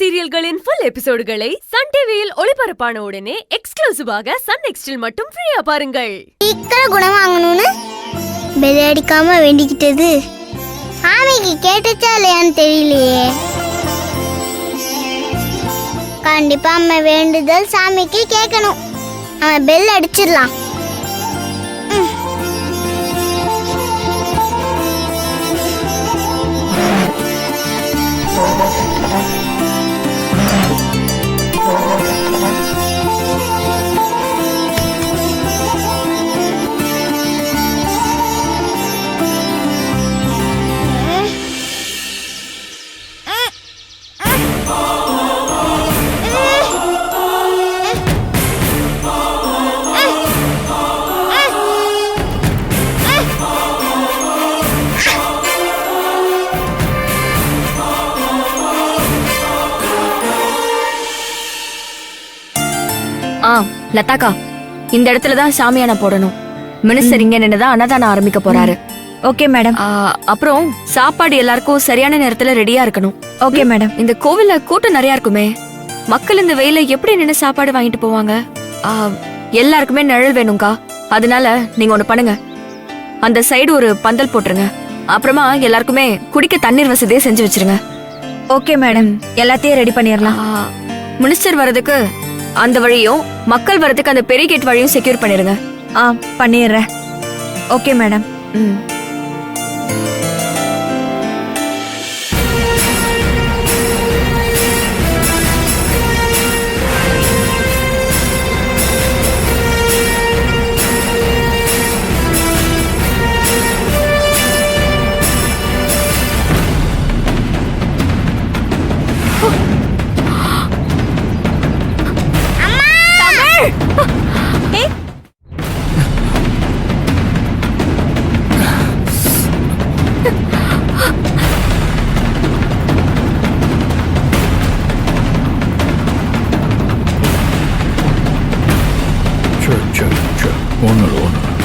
சீரியல்களின் full எபிசோடுகளை Sun டிவியில் ஒளிபரப்பான உடனே எக்ஸ்க்ளூசிவாக சன் நெக்ஸ்டில் மட்டும் ஃப்ரீயா பாருங்கள். சீக்கிரம் குணம் வாங்கணும்னு பெல் அடிக்காம வேண்டிக்கிட்டது ஆமைக்கு கேட்டுச்சா இல்லையான்னு தெரியலையே. கண்டிப்பா அம்மா வேண்டுதல் சாமிக்கு கேட்கணும். அவன் பெல் அடிச்சிடலாம். லதாக்கா, இந்த இடத்துலதான் சாமியான போடணும். மினிஸ்டர் இங்க நின்னுதான் அன்னதானம் ஆரம்பிக்க போறாரு. Okay madam. அப்புறம் சாப்பாடு எல்லாருக்கும் சரியான நேரத்துல ரெடியா இருக்கணும். Okay madam. இந்த கோவில்ல கூட்டம் நிறைய இருக்குமே, மக்கள் இந்த வெயில எப்படி நின்னு சாப்பாடு வாங்கிட்டு போவாங்க? எல்லாருக்குமே நிழல் வேணும்க்கா. அதனால நீங்க ஒண்ணு பண்ணுங்க, அந்த சைடு ஒரு பந்தல் போட்டுருங்க. அப்புறமா எல்லாருக்குமே குடிக்க தண்ணீர் வசதியை செஞ்சு வச்சிருங்க. ஓகே மேடம், எல்லாத்தையும் ரெடி பண்ணிடலாம். மினிஸ்டர் வர்றதுக்கு அந்த வழியும், மக்கள் வரதுக்கு அந்த பெரிய கேட் வழியும் செக்யூர் பண்ணிருங்க. பண்ணிடுறேன். Okay madam.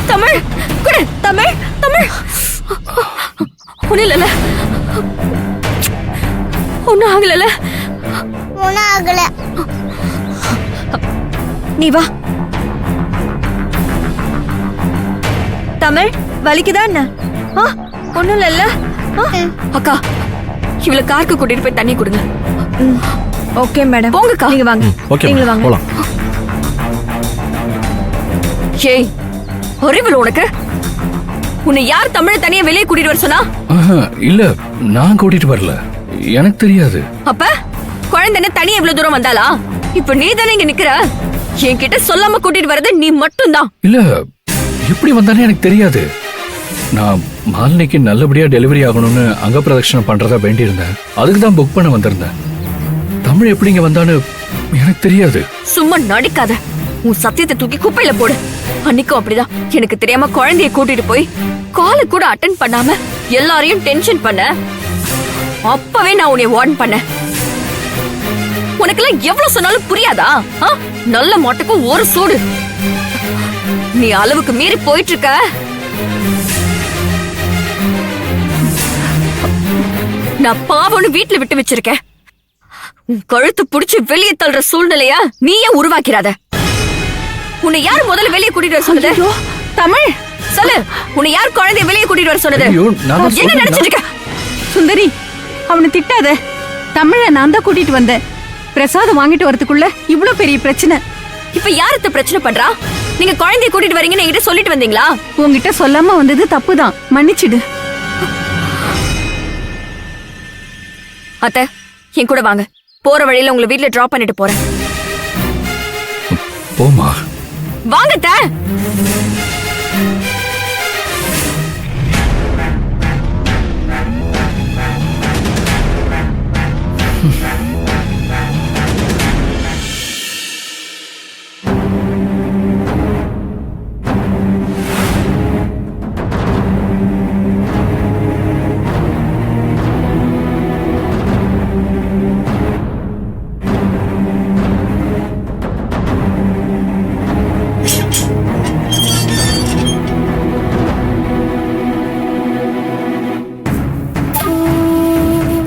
தமிழ், தமிழ், தமிழ். ஒண்ணு இல்ல, ஒன்னும் ஆகல. ஒன்னும் ஆகல. நீ வா. தமிழ், வலிக்குதா என்ன? ஒண்ணும் இல்ல. அக்கா, இவள காருக்கு கூட்டிட்டு போய் தண்ணி கொடுங்க. Okay madam. போங்கக்கா. நீங்க வாங்க. நீங்க வாங்க. ஏய், அறிவில் உனக்கு? உன்னை யார் தமிழ் தனியா வெளியே கூட்டிட்டு வர சொன்னா? இல்ல, நான் கூட்டிட்டு வரல, எனக்கு தெரியாது. அப்ப குழந்தை தனியா இவ்வளவு தூரம் வந்தாளா? இப்ப நீ தானே இங்க நிக்கிற. என்கிட்ட சொல்லாம கூட்டிட்டு வரது நீ மட்டும்தான். இல்ல, எப்படி வந்தானே எனக்கு தெரியாது. நான் மாலினிக்கு நல்லபடியா டெலிவரி ஆகணும்னு அங்க பிரதட்சணம் பண்றதா வேண்டி இருந்தேன். அதுக்கு தான் புக் பண்ண வந்திருந்தேன். தமிழ் எப்படி இங்க வந்தான்னு எனக்கு தெரியாது. சும்மா நடிக்காத. உன் சத்தியத்தை தூக்கி குப்பையில போடு. அன்னைக்கும் அப்படிதான், எனக்கு தெரியாம குழந்தைய கூட்டிட்டு போய் காலை கூட அட்டென்ட் பண்ணாம எல்லாரையும் டென்ஷன் பண்ண. அப்பவே நான் உன்னை வார்ன் பண்ணேன். உனக்கெல்லாம் எவ்வளவு சொன்னாலும் புரியாதா? நல்ல மாட்டுக்கும் ஒரு சூடு. நீ அளவுக்கு மீறி போயிட்டு இருக்க. நான் பாவம்னு வீட்டுல விட்டு வச்சிருக்கேன். உன் கழுத்து புடிச்சு வெளியே தள்ளுற சூழ்நிலைய நீயே உருவாக்கிறாத. உன்னை யார் முதல்ல வெளியே கூட்டிட்டு வர சொன்னது? தமிழ், சொல்லு. உன்னை யார் குழந்தைய வெளியே கூட்டிட்டு வர சொன்னது? என்ன நினைச்சிட்டு இருக்க? சுந்தரி, அவனை திட்டாத. தமிழ நான் தான் கூட்டிட்டு வந்தேன். பிரசாதம் வாங்கிட்டு வரதுக்குள்ள இவ்வளவு பெரிய பிரச்சனை. இப்ப யாருக்கு பிரச்சனை பண்றா? நீங்க குழந்தைய கூட்டிட்டு வரீங்கன்னு என்கிட்ட சொல்லிட்டு வந்தீங்களா? உங்ககிட்ட சொல்லாம வந்தது தப்புதான், மன்னிச்சிடு. அத்தை, என் கூட வாங்க. போற வழியில உங்களை வீட்டுல டிராப் பண்ணிட்டு போறேன். போமா. வாங்க அத்தை.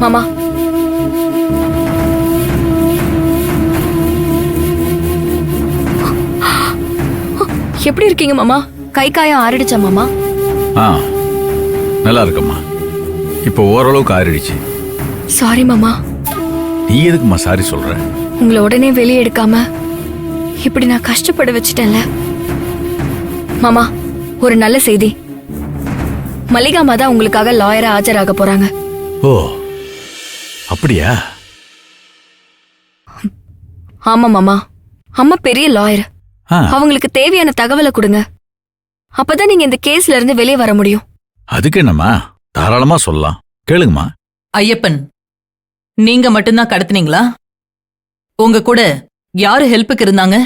மாமா, எப்படி இருக்கீங்க மாமா? கை காயம் ஆறிடுச்சா மாமா? ஆ நல்லா இருக்கம்மா. இப்போ ஓரளவுக்கு ஆறிடுச்சு. சாரி மாமா. நீ எதுக்குமா சாரி சொல்ற? உங்களை உடனே வெளியே எடுக்காம இப்படி நான் கஷ்டப்பட வச்சிட்டேன்ல மாமா. ஒரு நல்ல செய்தி, மல்லிகாமா தான் உங்களுக்காக லாயரா ஆஜராக போறாங்க. ஓ அப்படியா? ஆமா மாமா, அம்மா பெரிய லாயர். ஆ, அவங்களுக்கு தேவையான தகவலை கொடுங்க, அப்பதான் நீங்க இந்த கேஸ்ல இருந்து வெளியே வர முடியும். அதுக்கு என்னம்மா, தாராளமா சொல்லலாம், கேளுங்கம்மா. ஐயப்பன், நீங்க மட்டும்தான் கடத்துனீங்களா? உங்க கூட யாரு ஹெல்ப்புக்கு இருந்தாங்க?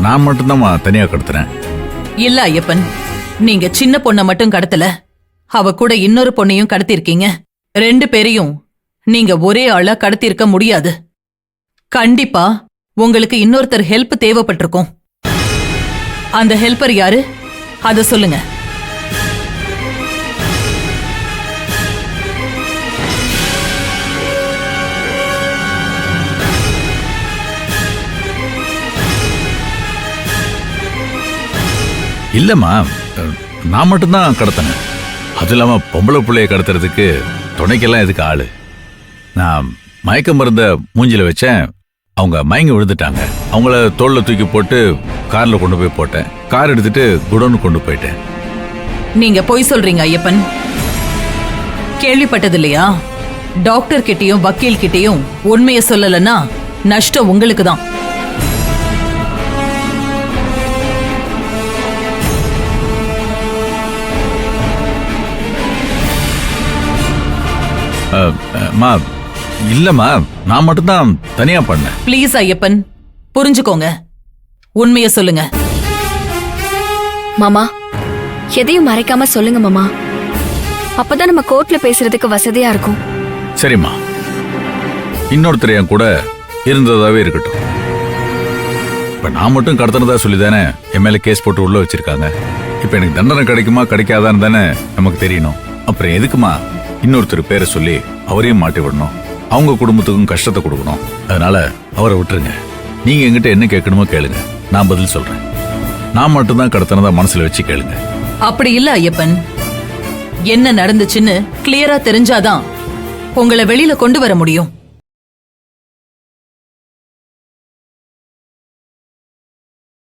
நான் மட்டும்தாம்மா தனியா கடத்துறேன். இல்ல ஐயப்பன், நீங்க சின்ன பொண்ண மட்டும் கடத்தல, அவ கூட இன்னொரு பொண்ணையும் கடத்திருக்கீங்க. 2 பேரையும் நீங்க ஒரே ஆளா கடத்திருக்க முடியாது. கண்டிப்பா உங்களுக்கு இன்னொருத்தர் ஹெல்ப் தேவைப்பட்டிருக்கும். அந்த ஹெல்ப்பர் யாரு, அத சொல்லுங்க. இல்லம்மா, நான் மட்டும்தான் கடத்தினேன். அது இல்லாம பொம்பளை பிள்ளைய கடத்துறதுக்கு துணைக்கெல்லாம் எதுக்கு ஆளு? நான் மயக்க மருந்த மூஞ்சில வச்சேன், அவங்க மயங்கி விழுந்துட்டாங்க. அவங்கள தோல்ல தூக்கி போட்டு கார்ல கொண்டு போய் போட்டேன். கார் எடுத்துட்டு குடோன்னு கொண்டு போயிட்டேன். நீங்க பொய் சொல்றீங்க ஐயப்பன். கேள்விப்பட்டது இல்லையா? டாக்டர் கிட்டயும் வக்கீல் கிட்டயும் உண்மையை சொல்லலன்னா நஷ்டம் உங்களுக்கு தான். இல்லம்மா, நான் மட்டும்தான் தனியா பண்ணேன். ப்ளீஸ் ஐயப்பன், புரிஞ்சுக்கோங்க, உண்மையை சொல்லுங்க. மாமா, எதையும் மறைக்காம சொல்லுங்க மாமா, அப்பதான் நம்ம கோர்ட்ல பேசுறதுக்கு வசதியா இருக்கும். சரிம்மா, இன்னொருத்தர் என் கூட இருந்ததாவே இருக்கட்டும். இப்ப நான் மட்டும் கடத்தினதா சொல்லிதானே என் மேல கேஸ் போட்டு உள்ள வச்சிருக்காங்க. இப்ப எனக்கு தண்டனை கிடைக்குமா கிடைக்காதான்னு தானே நமக்கு தெரியணும். அப்புறம் எதுக்குமா இன்னொருத்தர் பேரை சொல்லி அவரையும் மாட்டி விடணும்? அவங்க குடும்பத்துக்கும் கஷ்டத்தை கொடுக்கணும். அதனால அவரை விட்டுருங்க. நீங்க என்கிட்ட என்ன கேட்கணுமோ கேளுங்க, நான் பதில் சொல்றேன். நான் மட்டும்தான் கடத்தினதா மனசுல வச்சு கேளுங்க. அப்படி இல்ல ஐயப்பன், என்ன நடந்துச்சுன்னு கிளியரா தெரிஞ்சாதான் உங்களை வெளியில கொண்டு வர முடியும்.